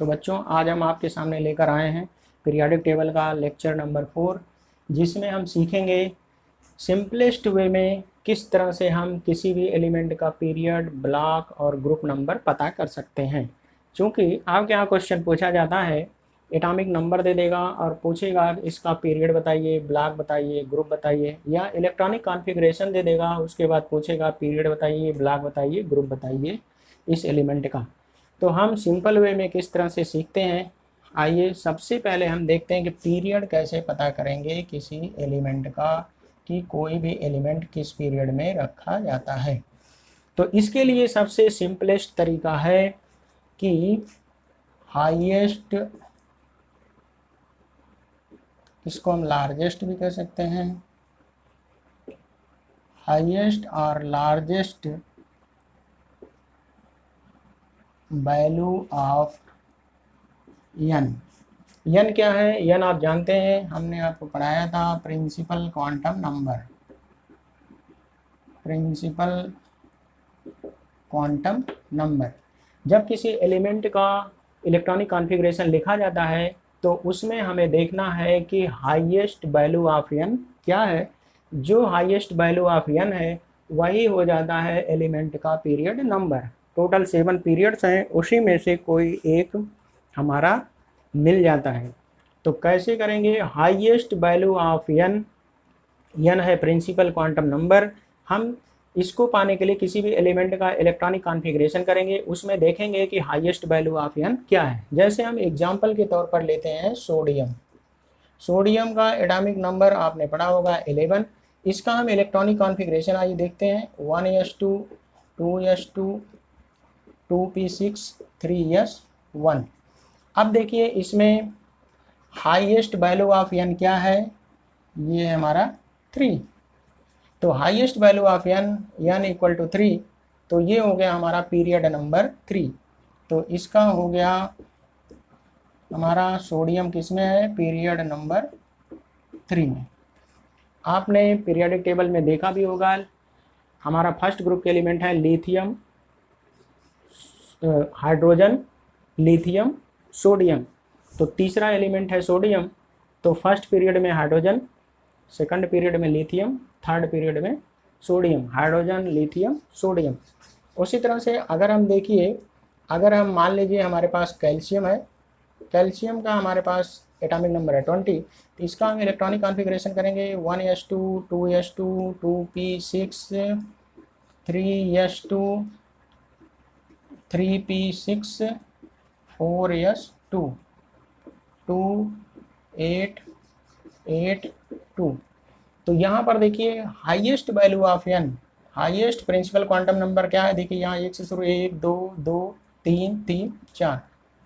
तो बच्चों आज हम आपके सामने लेकर आए हैं पीरियोडिक टेबल का लेक्चर नंबर 4, जिसमें हम सीखेंगे सिंपलेस्ट वे में किस तरह से हम किसी भी एलिमेंट का पीरियड, ब्लॉक और ग्रुप नंबर पता कर सकते हैं। चूँकि आपके यहाँ क्वेश्चन पूछा जाता है, एटॉमिक नंबर दे देगा और पूछेगा इसका पीरियड बताइए, ब्लॉक बताइए, ग्रुप बताइए, या इलेक्ट्रॉनिक कॉन्फ़िगरेशन दे देगा, उसके बाद पूछेगा पीरियड बताइए, ब्लॉक बताइए, ग्रुप बताइए इस एलिमेंट का। तो हम सिंपल वे में किस तरह से सीखते हैं, आइए सबसे पहले हम देखते हैं कि पीरियड कैसे पता करेंगे किसी एलिमेंट का, कि कोई भी एलिमेंट किस पीरियड में रखा जाता है। तो इसके लिए सबसे सिंपलेस्ट तरीका है कि हाईएस्ट, इसको हम लार्जेस्ट भी कह सकते हैं, हाईएस्ट और largest value of N. N क्या है? एन आप जानते हैं, हमने आपको पढ़ाया था principal quantum number, principal quantum number. जब किसी एलिमेंट का इलेक्ट्रॉनिक कॉन्फ़िगरेशन लिखा जाता है तो उसमें हमें देखना है कि हाईएस्ट वैल्यू ऑफ एन क्या है। जो हाईएस्ट वैल्यू ऑफ एन है वही हो जाता है एलिमेंट का पीरियड नंबर। टोटल 7 पीरियड्स हैं, उसी में से कोई एक हमारा मिल जाता है। तो कैसे करेंगे? Highest value of N, N है प्रिंसिपल क्वांटम नंबर। हम इसको पाने के लिए किसी भी एलिमेंट का इलेक्ट्रॉनिक कॉन्फ़िगरेशन करेंगे, उसमें देखेंगे कि हाईएस्ट वैल्यू ऑफ एन क्या है। जैसे हम एग्जांपल के तौर पर लेते हैं सोडियम। सोडियम का एटॉमिक नंबर आपने पढ़ा होगा 11। इसका हम इलेक्ट्रॉनिक कॉन्फ़िगरेशन आइए देखते हैं, 1s2, 2s2, 2p6, 3s1। अब देखिए इसमें हाईएस्ट वैल्यू ऑफ एन क्या है? ये है हमारा 3। तो highest value of N, N equal to 3, तो ये हो गया हमारा पीरियड नंबर 3। तो इसका हो गया हमारा सोडियम किस में है? पीरियड नंबर 3 में। आपने पीरियोडिक टेबल में देखा भी होगा, हमारा फर्स्ट ग्रुप के एलिमेंट है लिथियम, हाइड्रोजन, लिथियम, सोडियम। तो तीसरा एलिमेंट है सोडियम, तो फर्स्ट पीरियड में हाइड्रोजन, सेकंड पीरियड में लिथियम, थर्ड पीरियड में सोडियम। Hydrogen, lithium, sodium. उसी तरह से अगर हम देखिए, अगर हम मान लीजिए हमारे पास कैल्शियम है, कैल्शियम का हमारे पास एटॉमिक नंबर है 20, तो इसका हम इलेक्ट्रॉनिक कॉन्फ़िगरेशन करेंगे 1s2, 2s2, 2p6, 3s2, 3p6, 4s2, 2, 8, 8, 2। तो यहाँ पर देखिए highest value of N, highest principal quantum number क्या है? देखिए यहाँ 1 से शुरू, 1, 2, 2, 3, 3, 4।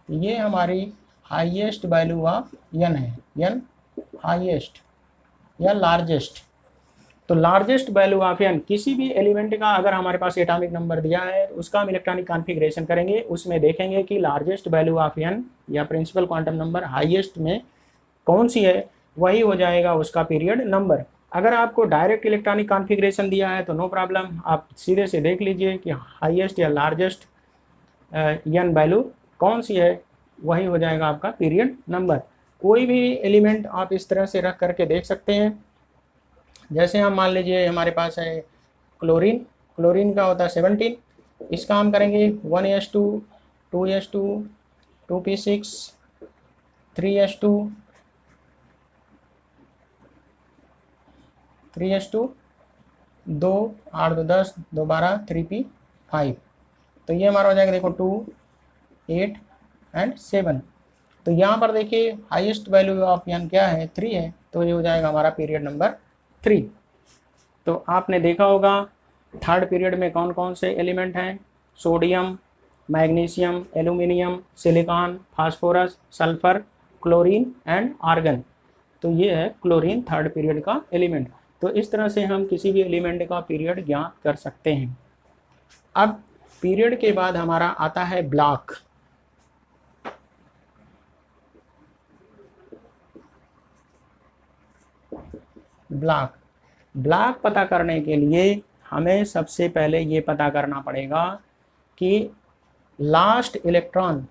ये हमारी हाईएस्ट वैल्यू ऑफ एन है, एन हाईएस्ट या लार्जेस्ट। तो लार्जेस्ट वैल्यू ऑफ एन, किसी भी एलिमेंट का अगर हमारे पास एटॉमिक नंबर दिया है तो उसका हम इलेक्ट्रॉनिक कॉन्फ़िगरेशन करेंगे, उसमें देखेंगे कि लार्जेस्ट वैल्यू ऑफ एन या प्रिंसिपल क्वांटम नंबर हाईएस्ट में कौन सी है, वही हो जाएगा उसका पीरियड नंबर। अगर आपको डायरेक्ट इलेक्ट्रॉनिक कॉन्फ़िगरेशन दिया है तो नो प्रॉब्लम, आप सीधे से देख लीजिए कि हाईएस्ट या लार्जेस्ट एन वैल्यू कौन सी है, वही हो जाएगा आपका पीरियड नंबर। कोई भी एलिमेंट आप इस तरह से रख करके देख सकते हैं। जैसे हम मान लीजिए हमारे पास है क्लोरीन, क्लोरीन का होता है 17, इसका हम करेंगे 1s2, 2s2, 2p6, 3s2, 2, 8, 2, 10, 2, 12, 3p5। तो ये हमारा हो जाएगा देखो 2, 8 एंड 7। तो यहाँ पर देखिए हाईएस्ट वैल्यू ऑफ एन क्या है? 3 है, तो ये हो जाएगा हमारा पीरियड नंबर 3। तो आपने देखा होगा थर्ड पीरियड में कौन कौन से एलिमेंट हैं? Sodium, magnesium, aluminium, silicon, phosphorus, sulphur, chlorine and argon. तो ये है क्लोरीन थर्ड पीरियड का एलिमेंट। तो इस तरह से हम किसी भी एलिमेंट का पीरियड ज्ञात कर सकते हैं। अब पीरियड के बाद हमारा आता है ब्लॉक। ब्लॉक, ब्लॉक पता करने के लिए हमें सबसे पहले ये पता करना पड़ेगा कि लास्ट इलेक्ट्रॉन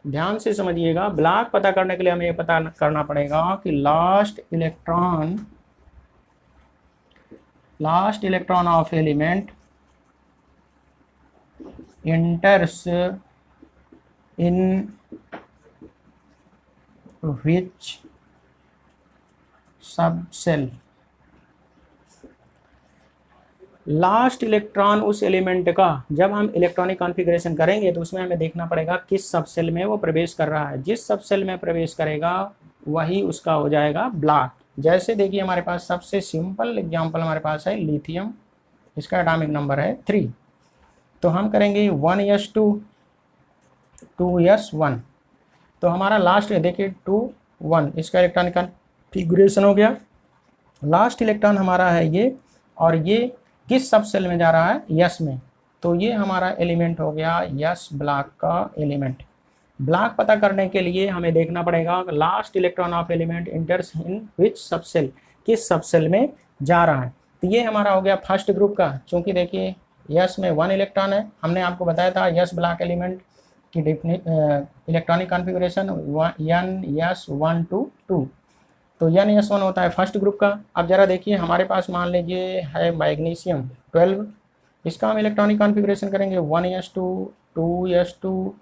ध्यान से समझिएगा, ब्लॉक पता करने के लिए हमें ये पता करना पड़ेगा कि last electron of element enters in which subshell. Last electron उस एलिमेंट का जब हम इलेक्ट्रॉनिक कॉन्फ़िगरेशन करेंगे तो उसमें हमें देखना पड़ेगा किस सबसेल में वो प्रवेश कर रहा है। जिस सबसेल में प्रवेश करेगा वही उसका हो जाएगा ब्लॉक। जैसे देखिए हमारे पास सबसे सिंपल एग्जांपल हमारे पास है लिथियम, इसका एटॉमिक नंबर है 3। तो हम करेंगे 1s2 2s1, तो हमारा लास्ट है देखिए 2 1, इसका इलेक्ट्रॉनिक कॉन्फ़िगरेशन हो गया। लास्ट इलेक्ट्रॉन हमारा है ये, और ये किस सब सेल में जा रहा है, यस में, तो ये हमारा एलिमेंट हो गया यस ब्लॉक का एलिमेंट। ब्लॉक पता करने के लिए हमें देखना पड़ेगा last electron of element enters in which sub shell, किस सब सेल में जा रहा है। तो ये हमारा हो गया फर्स्ट ग्रुप का। चूँकि देखिए यस में 1 इलेक्ट्रॉन है, हमने आपको बताया था यस ब्लॉक एलिमेंट की इलेक्ट्रॉनिक कॉन्फ़िगरेशन N(S)(1) to 2, तो N(S)(1) होता है फर्स्ट ग्रुप का। अब जरा देखिए हमारे पास मान लीजिए है मैग्नीशियम 12, इसका हम इलेक्ट्रॉनिक कॉन्फ़िगरेशन करेंगे 1s2 2s2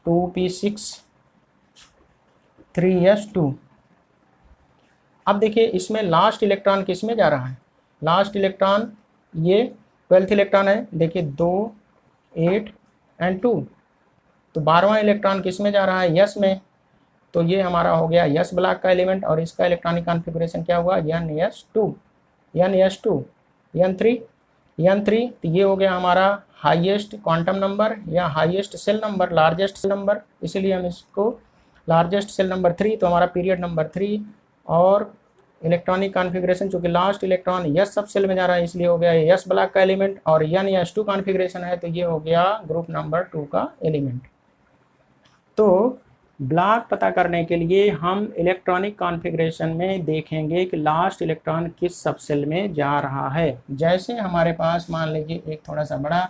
2p6 3s2। अब देखिए इसमें लास्ट इलेक्ट्रॉन किस में जा रहा है, लास्ट इलेक्ट्रॉन ये 12th इलेक्ट्रॉन है, देखिए 2 8 एंड 2, तो 12वां इलेक्ट्रॉन किस में जा रहा है, यस में, तो ये हमारा हो गया यस ब्लॉक का एलिमेंट। और इसका इलेक्ट्रॉनिक कॉन्फ़िगरेशन क्या हुआ, N(S)(2 N(S)(2 N3 N3, तो ये हो गया हमारा हाईएस्ट क्वांटम नंबर या highest shell number, largest shell number, इसीलिए हम इसको लार्जेस्ट सेल नंबर 3, तो हमारा पीरियड नंबर 3। और इलेक्ट्रॉनिक कॉन्फ़िगरेशन चूँकि लास्ट इलेक्ट्रॉन यस सब सेल में जा रहा है इसलिए हो गया यस ब्लॉक का एलिमेंट, और N(S)(2 कॉन्फ़िगरेशन है तो ये हो गया ग्रुप नंबर 2 का एलिमेंट। तो ब्लॉक पता करने के लिए हम इलेक्ट्रॉनिक कॉन्फ़िगरेशन में देखेंगे कि लास्ट इलेक्ट्रॉन किस सबसेल में जा रहा है। जैसे हमारे पास मान लीजिए एक थोड़ा सा बड़ा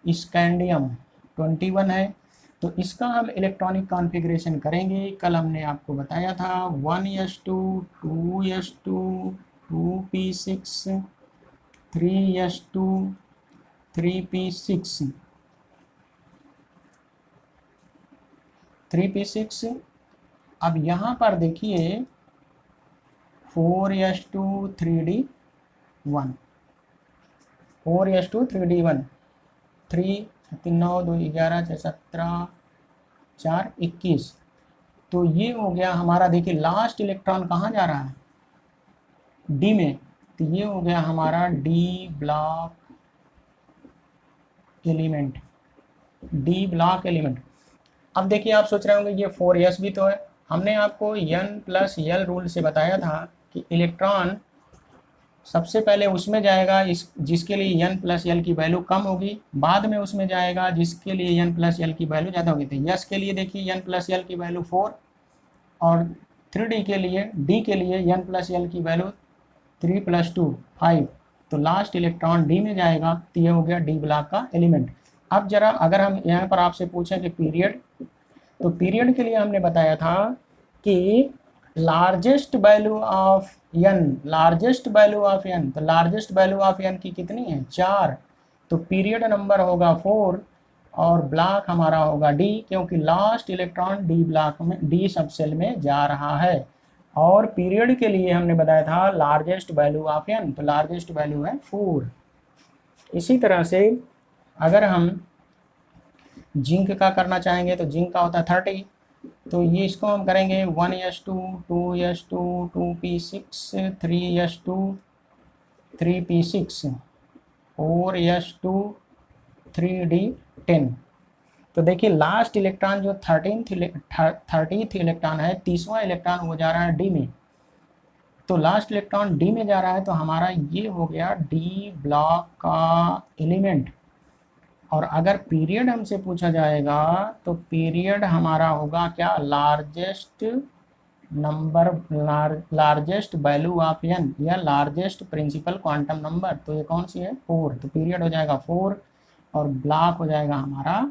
स्कैंडियम 21 है, तो इसका हम इलेक्ट्रॉनिक कॉन्फ़िगरेशन करेंगे। कल हमने आपको बताया था 1s2 2s2 2p6 3s2 3p6 3p6। अब यहाँ पर देखिए 4s2 3d1 4s2 3d1 3 3 9 2 11 6 17 4 21, तो ये हो गया हमारा। देखिए लास्ट इलेक्ट्रॉन कहाँ जा रहा है, डी में, तो ये हो गया हमारा D block element, D block element. अब देखिए आप सोच रहे होंगे ये 4s भी तो है, हमने आपको N+L रूल से बताया था कि इलेक्ट्रॉन सबसे पहले उसमें जाएगा जिसके लिए N+L की वैल्यू कम होगी, बाद में उसमें जाएगा जिसके लिए N+L की वैल्यू ज़्यादा होगी। तो यस के लिए देखिए N+L की वैल्यू 4, और 3D के लिए N+L की वैल्यू 3 + 2 5, तो लास्ट इलेक्ट्रॉन डी में जाएगा, तो ये हो गया डी ब्लॉक का एलिमेंट। अब जरा अगर हम यहाँ पर आपसे पूछें कि पीरियड, तो पीरियड के लिए हमने बताया था कि largest value of n, largest value of n, तो लार्जेस्ट वैल्यू ऑफ n की कितनी है, 4, तो पीरियड नंबर होगा 4 और ब्लॉक हमारा होगा डी, क्योंकि लास्ट इलेक्ट्रॉन डी ब्लॉक में डी सबसेल में जा रहा है। और पीरियड के लिए हमने बताया था लार्जेस्ट वैल्यू ऑफ n, तो लार्जेस्ट वैल्यू है 4। इसी तरह से अगर हम जिंक का करना चाहेंगे तो जिंक का होता है 30, तो ये इसको हम करेंगे 1s2 2s2 2p6 3s2 3p6 4s2 3d10। तो देखिए लास्ट इलेक्ट्रॉन जो 30th इलेक्ट्रॉन है, 30वां इलेक्ट्रॉन वो जा रहा है डी में, तो लास्ट इलेक्ट्रॉन डी में जा रहा है, तो हमारा ये हो गया डी ब्लॉक का एलिमेंट। और अगर पीरियड हमसे पूछा जाएगा तो पीरियड हमारा होगा क्या, largest number, largest value of n या लार्जेस्ट प्रिंसिपल क्वांटम नंबर, तो ये कौन सी है, 4, तो पीरियड हो जाएगा 4 और ब्लॉक हो जाएगा हमारा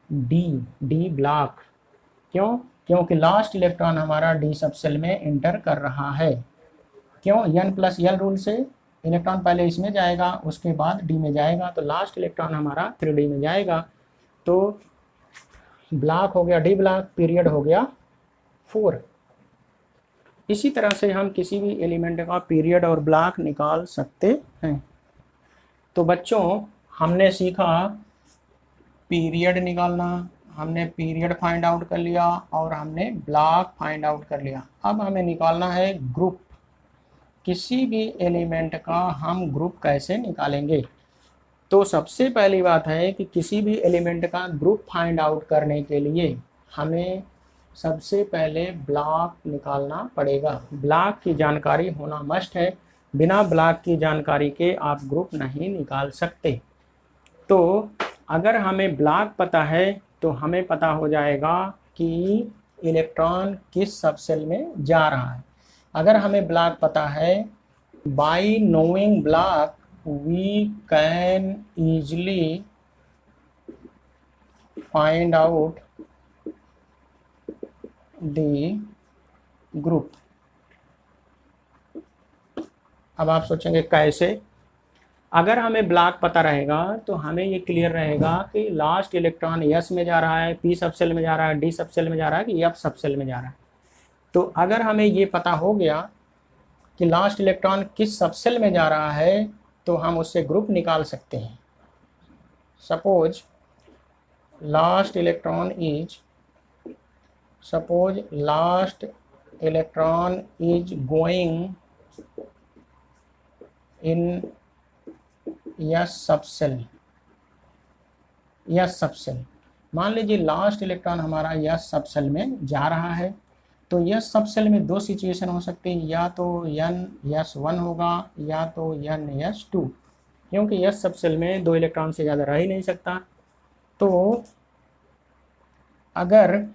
डी, डी ब्लॉक। क्यों? क्योंकि लास्ट इलेक्ट्रॉन हमारा डी सब सेल में एंटर कर रहा है। क्यों? n+l रूल से इलेक्ट्रॉन पहले इसमें जाएगा, उसके बाद डी में जाएगा, तो लास्ट इलेक्ट्रॉन हमारा 3D में जाएगा। तो ब्लॉक हो गया डी ब्लॉक, पीरियड हो गया 4। इसी तरह से हम किसी भी एलिमेंट का पीरियड और ब्लॉक निकाल सकते हैं। तो बच्चों हमने सीखा पीरियड निकालना, हमने पीरियड फाइंड आउट कर लिया और हमने ब्लॉक फाइंड आउट कर लिया। अब हमें निकालना है ग्रुप। किसी भी एलिमेंट का हम ग्रुप कैसे निकालेंगे? तो सबसे पहली बात है कि किसी भी एलिमेंट का ग्रुप फाइंड आउट करने के लिए हमें सबसे पहले ब्लॉक निकालना पड़ेगा। ब्लॉक की जानकारी होना मस्ट है, बिना ब्लॉक की जानकारी के आप ग्रुप नहीं निकाल सकते। तो अगर हमें ब्लॉक पता है तो हमें पता हो जाएगा कि इलेक्ट्रॉन किस सबसेल में जा रहा है। अगर हमें ब्लॉक पता है, by knowing block we can easily find out the group. अब आप सोचेंगे कैसे? अगर हमें ब्लॉक पता रहेगा तो हमें ये क्लियर रहेगा कि लास्ट इलेक्ट्रॉन एस में जा रहा है, पी सबसेल में जा रहा है, डी सबसेल में जा रहा है कि एफ सबसेल में जा रहा है। तो अगर हमें ये पता हो गया कि लास्ट इलेक्ट्रॉन किस सबसेल में जा रहा है तो हम उससे ग्रुप निकाल सकते हैं। Suppose last electron is going in yes subshell. मान लीजिए लास्ट इलेक्ट्रॉन हमारा यस सबसेल में जा रहा है, तो यस सबसेल में दो सिचुएशन हो सकती है, या तो n+1 होगा या तो n+2, क्योंकि यस सबसेल में 2 इलेक्ट्रॉन से ज़्यादा रह ही नहीं सकता। तो अगर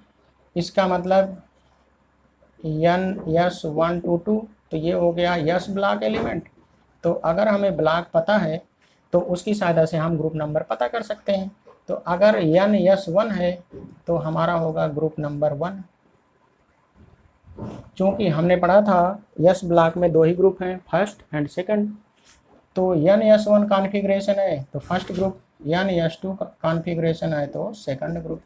इसका मतलब n+1 to 2, तो ये हो गया यस ब्लॉक एलिमेंट। तो अगर हमें ब्लॉक पता है तो उसकी सहायता से हम ग्रुप नंबर पता कर सकते हैं। तो अगर n+1 है तो हमारा होगा ग्रुप नंबर 1। क्योंकि हमने पढ़ा था यस ब्लॉक में 2 ही ग्रुप हैं, फर्स्ट एंड सेकंड। तो n+1 कॉन्फ़िगरेशन है तो फर्स्ट ग्रुप, n+2 कॉन्फ़िगरेशन है तो सेकंड ग्रुप।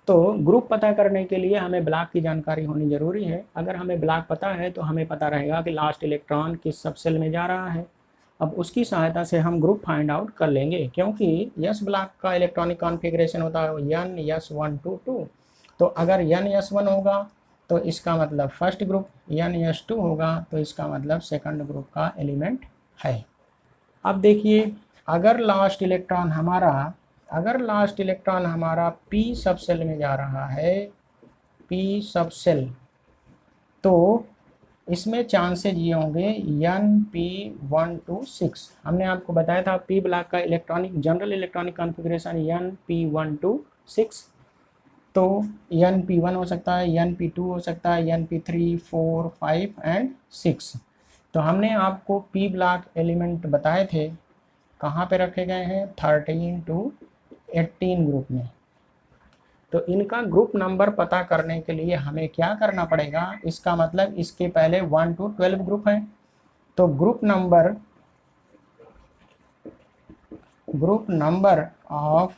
तो ग्रुप पता करने के लिए हमें ब्लॉक की जानकारी होनी ज़रूरी है। अगर हमें ब्लॉक पता है तो हमें पता रहेगा कि लास्ट इलेक्ट्रॉन किस सबसेल में जा रहा है। अब उसकी सहायता से हम ग्रुप फाइंड आउट कर लेंगे, क्योंकि यस ब्लॉक का इलेक्ट्रॉनिक कॉन्फ़िगरेशन होता है n+1 to 2। तो अगर n+1 होगा तो इसका मतलब फर्स्ट ग्रुप, n+2 होगा तो इसका मतलब सेकंड ग्रुप का एलिमेंट है। अब देखिए, अगर लास्ट इलेक्ट्रॉन हमारा p सबसेल में जा रहा है, p सबसेल, तो इसमें चांसेज ये होंगे np1 to 6। हमने आपको बताया था p ब्लॉक का general electronic configuration np1 to 6। तो np1 हो सकता है, np2 हो सकता है, np3, 4, 5 एंड 6। तो हमने आपको p ब्लॉक एलिमेंट बताए थे, कहाँ पे रखे गए हैं? 13 to 18 ग्रुप में। तो इनका ग्रुप नंबर पता करने के लिए हमें क्या करना पड़ेगा? इसका मतलब इसके पहले 1 to 12 ग्रुप हैं। तो group number of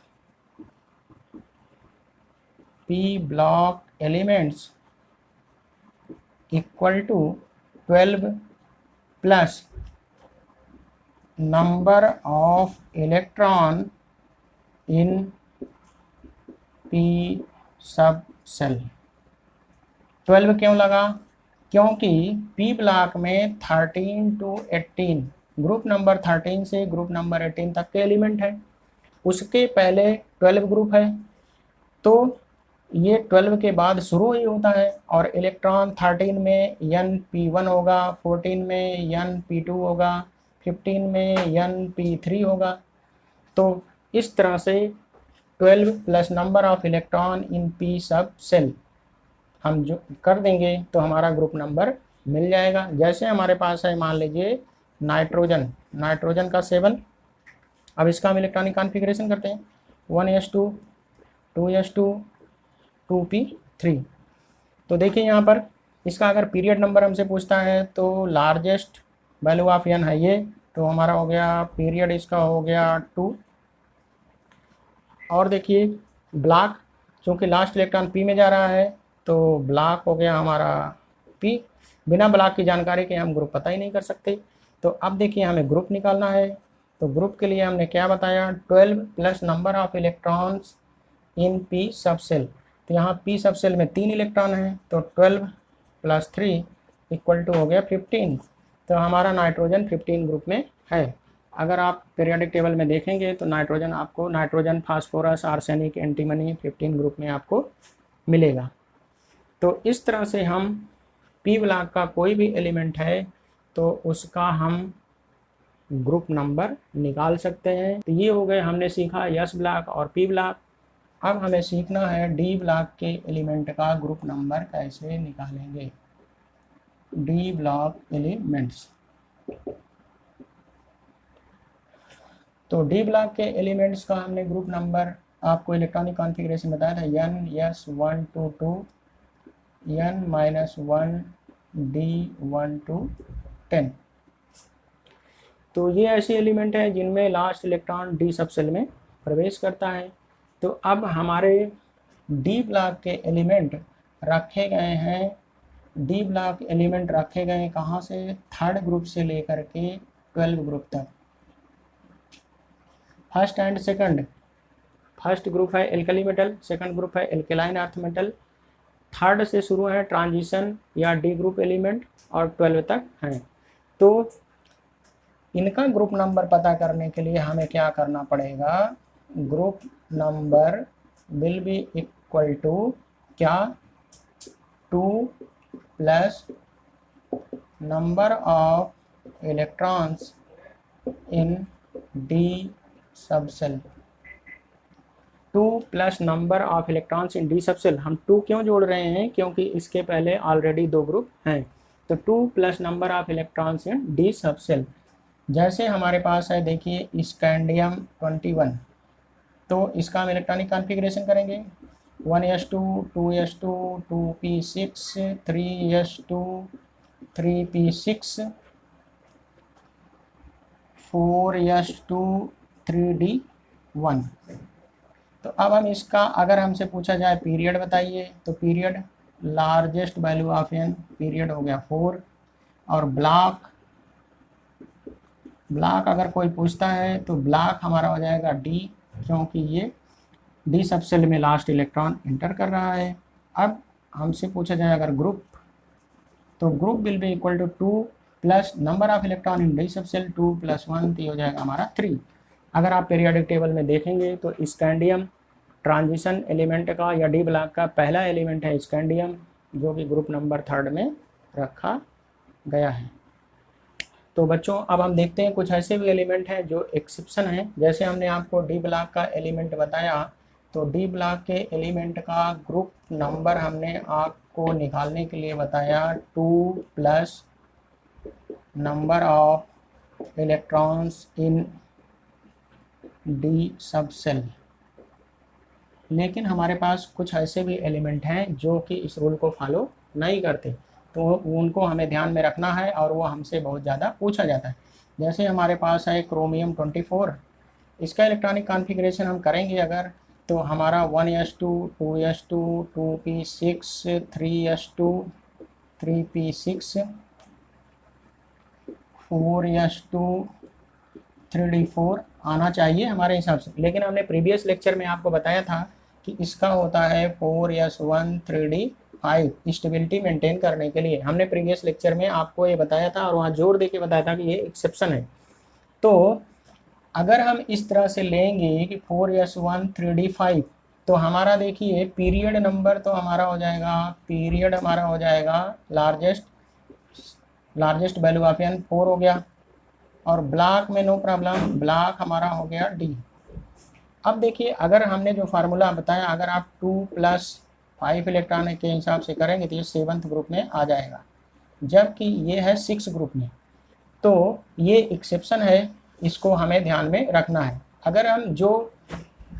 p block elements equal to 12 plus number of electron in p subshell. 12 क्यों लगा? क्योंकि p ब्लॉक में 13 to 18 ग्रुप नंबर 13 से ग्रुप नंबर 18 तक के एलिमेंट है, उसके पहले 12 ग्रुप है। तो ये 12 के बाद शुरू ही होता है, और इलेक्ट्रॉन 13 में np1 होगा, 14 में np2 होगा, 15 में np3 होगा। तो इस तरह से 12 plus number of electron in p सब सेल हम जो कर देंगे तो हमारा ग्रुप नंबर मिल जाएगा। जैसे हमारे पास है, मान लीजिए नाइट्रोजन का 7। अब इसका हम इलेक्ट्रॉनिक कॉन्फ़िगरेशन करते हैं, 1s2, 2s2, 2p3। तो देखिए यहाँ पर इसका अगर पीरियड नंबर हमसे पूछता है तो लार्जेस्ट वैल्यू ऑफ n है ये, तो हमारा हो गया पीरियड इसका हो गया 2। और देखिए ब्लॉक, चूँकि लास्ट इलेक्ट्रॉन p में जा रहा है तो ब्लॉक हो गया हमारा p। बिना ब्लॉक की जानकारी के हम ग्रुप पता ही नहीं कर सकते। तो अब देखिए हमें ग्रुप निकालना है, तो ग्रुप के लिए हमने क्या बताया, 12 plus number of electrons in p सब सेल। तो यहाँ p सब सेल में 3 इलेक्ट्रॉन हैं, तो 12 प्लस 3 इक्वल टू हो गया 15। तो हमारा नाइट्रोजन 15 ग्रुप में है। अगर आप पीरियोडिक टेबल में देखेंगे तो नाइट्रोजन आपको nitrogen, phosphorus, arsenic, antimony 15 group में आपको मिलेगा। तो इस तरह से हम p ब्लॉक का कोई भी एलिमेंट है तो उसका हम ग्रुप नंबर निकाल सकते हैं। तो ये हो गए, हमने सीखा s ब्लॉक और p ब्लॉक। अब हमें सीखना है d ब्लॉक के एलिमेंट का ग्रुप नंबर कैसे निकालेंगे। d ब्लॉक एलिमेंट्स, तो डी ब्लॉक के एलिमेंट्स का हमने ग्रुप नंबर आपको इलेक्ट्रॉनिक कॉन्फ़िगरेशन बताया था, n s1 to 2 n-1 d1 to 10। तो ये ऐसे एलिमेंट हैं जिनमें लास्ट इलेक्ट्रॉन डी सब सेल में प्रवेश करता है। तो अब हमारे डी ब्लॉक के एलिमेंट रखे गए हैं, डी ब्लॉक एलिमेंट रखे गए कहाँ से, थर्ड ग्रुप से लेकर के 12 ग्रुप तक। First and second, first group है एल्कली मेटल, सेकंड ग्रुप है एल्केलाइन अर्थ मेटल, थर्ड से शुरू है ट्रांजिशन या डी ग्रुप एलिमेंट और 12 तक हैं। तो इनका ग्रुप नंबर पता करने के लिए हमें क्या करना पड़ेगा, group number will be equal to क्या, 2 plus number of electrons in D सब cell. 2 plus number of electrons in D सब सेल। हम 2 क्यों जोड़ रहे हैं, क्योंकि इसके पहले ऑलरेडी 2 ग्रुप हैं। तो 2 plus number of electrons in D सब सेल। जैसे हमारे पास है देखिए स्कैंडियम 21, तो इसका हम इलेक्ट्रॉनिक कॉन्फ़िगरेशन करेंगे 1s2 2s2 2p6 3s2 3p6 4s2 3d1। तो अब हम इसका, अगर हमसे पूछा जाए पीरियड बताइए, तो period largest value of n period हो गया 4। और ब्लॉक अगर कोई पूछता है तो ब्लॉक हमारा हो जाएगा d, क्योंकि ये डी सब सेल में लास्ट इलेक्ट्रॉन इंटर कर रहा है। अब हमसे पूछा जाए अगर ग्रुप, तो group will be equal to 2 plus number of electron in D सब सेल 2 + 1, तो हो जाएगा हमारा 3। अगर आप पीरियोडिक टेबल में देखेंगे तो स्कैंडियम ट्रांजिशन एलिमेंट का या डी ब्लॉक का पहला एलिमेंट है स्कैंडियम, जो कि ग्रुप नंबर 3 में रखा गया है। तो बच्चों अब हम देखते हैं कुछ ऐसे भी एलिमेंट हैं जो एक्सेप्शन हैं। जैसे हमने आपको डी ब्लॉक का एलिमेंट बताया, तो डी ब्लॉक के एलिमेंट का ग्रुप नंबर हमने आपको निकालने के लिए बताया 2 plus number of electrons in D सब सेल। लेकिन हमारे पास कुछ ऐसे भी एलिमेंट हैं जो कि इस रूल को फॉलो नहीं करते, तो उनको हमें ध्यान में रखना है और वो हमसे बहुत ज़्यादा पूछा जाता है। जैसे हमारे पास है क्रोमियम 24, इसका इलेक्ट्रॉनिक कॉन्फ़िगरेशन हम करेंगे अगर, तो हमारा 1s2 2s2 2p6 3s2 3p6 4s2 3d4 आना चाहिए हमारे हिसाब से। लेकिन हमने प्रीवियस लेक्चर में आपको बताया था कि इसका होता है 4s1 3d5 स्टेबिलिटी मेंटेन करने के लिए। हमने प्रीवियस लेक्चर में आपको ये बताया था और वहाँ जोर दे के बताया था कि ये एक्सेप्शन है। तो अगर हम इस तरह से लेंगे कि 4s1 3d5, तो हमारा देखिए पीरियड नंबर तो हमारा हो जाएगा, पीरियड हमारा हो जाएगा लार्जेस्ट वैल्यू ऑफ n 4 हो गया। और ब्लॉक में नो प्रॉब्लम, ब्लॉक हमारा हो गया d। अब देखिए अगर हमने जो फार्मूला बताया, अगर आप 2 + 5 इलेक्ट्रॉन के हिसाब से करेंगे तो ये 7th ग्रुप में आ जाएगा, जबकि ये है 6 ग्रुप में। तो ये एक्सेप्शन है, इसको हमें ध्यान में रखना है। अगर हम जो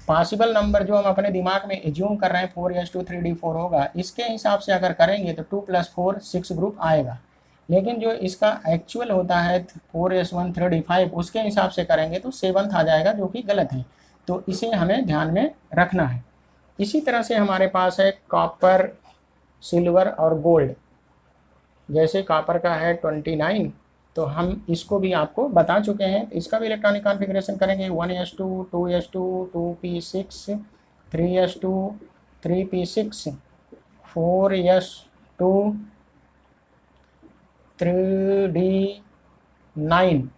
पॉसिबल नंबर जो हम अपने दिमाग में एज्यूम कर रहे हैं 4s2 3d4 होगा, इसके हिसाब से अगर करेंगे तो 2 + 4 6 ग्रुप आएगा। लेकिन जो इसका एक्चुअल होता है 4s1 3d5 उसके हिसाब से करेंगे तो 7th आ जाएगा, जो कि गलत है। तो इसे हमें ध्यान में रखना है। इसी तरह से हमारे पास है कॉपर, सिल्वर और गोल्ड। जैसे कॉपर का है 29, तो हम इसको भी आपको बता चुके हैं। इसका भी इलेक्ट्रॉनिक कॉन्फ़िगरेशन करेंगे 1s2 2s2 2p6 3s2 3p6 4s2 3d9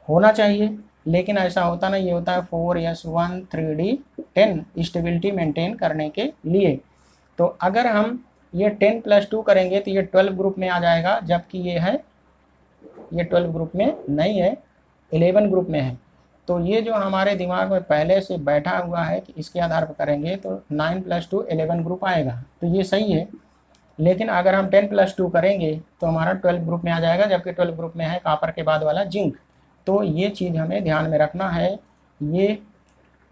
होना चाहिए, लेकिन ऐसा होता नहीं, ये होता है 4s1 3d10 स्टेबिलिटी मेंटेन करने के लिए। तो अगर हम ये 10 + 2 करेंगे तो ये 12 ग्रुप में आ जाएगा, जबकि ये 12 ग्रुप में नहीं है, 11 ग्रुप में है। तो ये जो हमारे दिमाग में पहले से बैठा हुआ है कि इसके आधार पर करेंगे तो 9 + 2 11 ग्रुप आएगा, तो ये सही है। लेकिन अगर हम 10 + 2 करेंगे तो हमारा 12 ग्रुप में आ जाएगा, जबकि 12 ग्रुप में है कॉपर के बाद वाला जिंक। तो ये चीज़ हमें ध्यान में रखना है, ये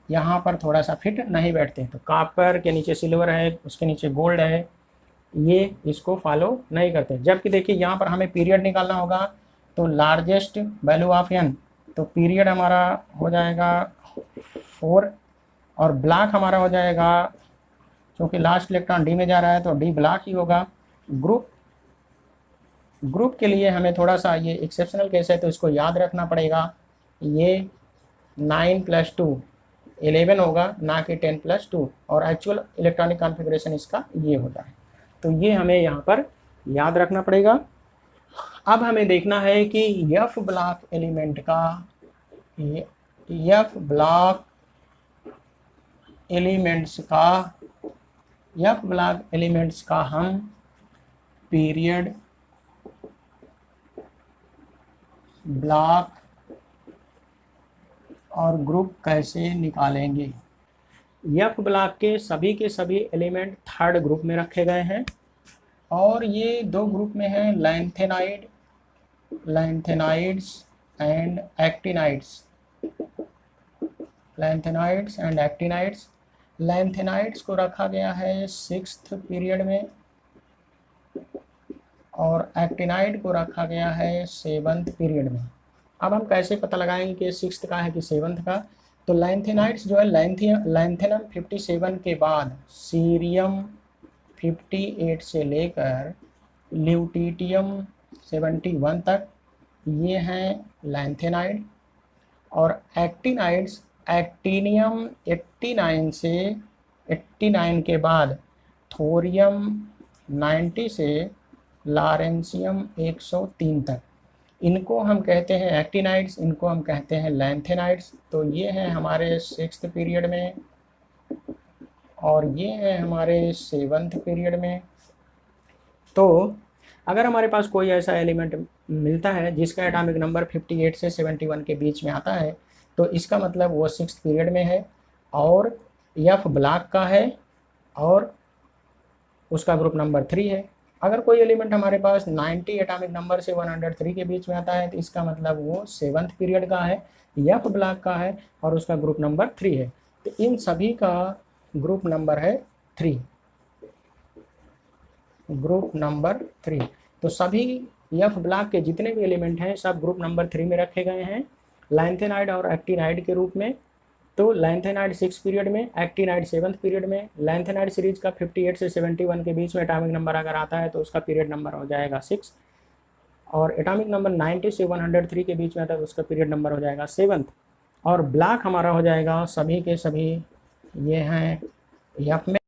यहाँ पर थोड़ा सा फिट नहीं बैठते। तो कॉपर के नीचे सिल्वर है, उसके नीचे गोल्ड है, ये इसको फॉलो नहीं करते। जबकि देखिए यहाँ पर हमें पीरियड निकालना होगा, तो लार्जेस्ट वैल्यू ऑफ n, तो पीरियड हमारा हो जाएगा 4 और ब्लॉक हमारा हो जाएगा, क्योंकि लास्ट इलेक्ट्रॉन डी में जा रहा है तो डी ब्लॉक ही होगा। ग्रुप के लिए हमें थोड़ा सा ये एक्सेप्शनल केस है, तो इसको याद रखना पड़ेगा। ये 9 + 2 11 होगा, ना कि 10 + 2, और एक्चुअल इलेक्ट्रॉनिक कॉन्फ़िगरेशन इसका ये होता है। तो ये हमें यहाँ पर याद रखना पड़ेगा। अब हमें देखना है कि एफ ब्लॉक एलिमेंट्स का हम पीरियड, ब्लॉक और ग्रुप कैसे निकालेंगे। एफ ब्लॉक के सभी एलिमेंट 3rd ग्रुप में रखे गए हैं, और ये 2 ग्रुप में है, लैंथेनाइड्स एंड एक्टिनाइड्स। लैंथेनाइड्स को रखा गया है 6th पीरियड में, और एक्टिनाइड को रखा गया है 7th पीरियड में। अब हम कैसे पता लगाएंगे कि 6th का है कि 7th का। तो लैंथेनाइड्स जो है लैंथेनम 57 के बाद सीरियम 58 से लेकर ल्यूटिटियम 71 तक, ये हैं लैंथेनाइड। और एक्टिनाइड्स एक्टिनियम 89 के बाद थोरियम 90 से लॉरेंशियम 103 तक, इनको हम कहते हैं एक्टिनाइड्स, इनको हम कहते हैं लैंथेनाइड्स। तो ये हैं हमारे 6th पीरियड में, और ये है हमारे 7th पीरियड में। तो अगर हमारे पास कोई ऐसा एलिमेंट मिलता है जिसका एटॉमिक नंबर 58 से 71 के बीच में आता है, तो इसका मतलब वो 6th पीरियड में है, और एफ ब्लॉक का है, और उसका ग्रुप नंबर 3 है। अगर कोई एलिमेंट हमारे पास 90 एटॉमिक नंबर से 103 के बीच में आता है, तो इसका मतलब वो 7th पीरियड का है, एफ ब्लॉक का है, और उसका ग्रुप नंबर 3 है। तो इन सभी का ग्रुप नंबर है 3, ग्रुप नंबर 3। तो सभी एफ ब्लॉक के जितने भी एलिमेंट हैं सब ग्रुप नंबर 3 में रखे गए हैं, लैंथेनाइड और एक्टिनाइड के रूप में। तो लैंथेनाइड 6th पीरियड में, एक्टिनाइड 7th पीरियड में। लैंथेनाइड सीरीज का 58 से 71 के बीच में एटॉमिक नंबर अगर आता है तो उसका पीरियड नंबर हो जाएगा 6, और एटॉमिक नंबर 90 से 103 के बीच में आता है तो उसका पीरियड नंबर हो जाएगा 7th। और ब्लॉक हमारा हो जाएगा सभी के सभी, ये हैं एफ में।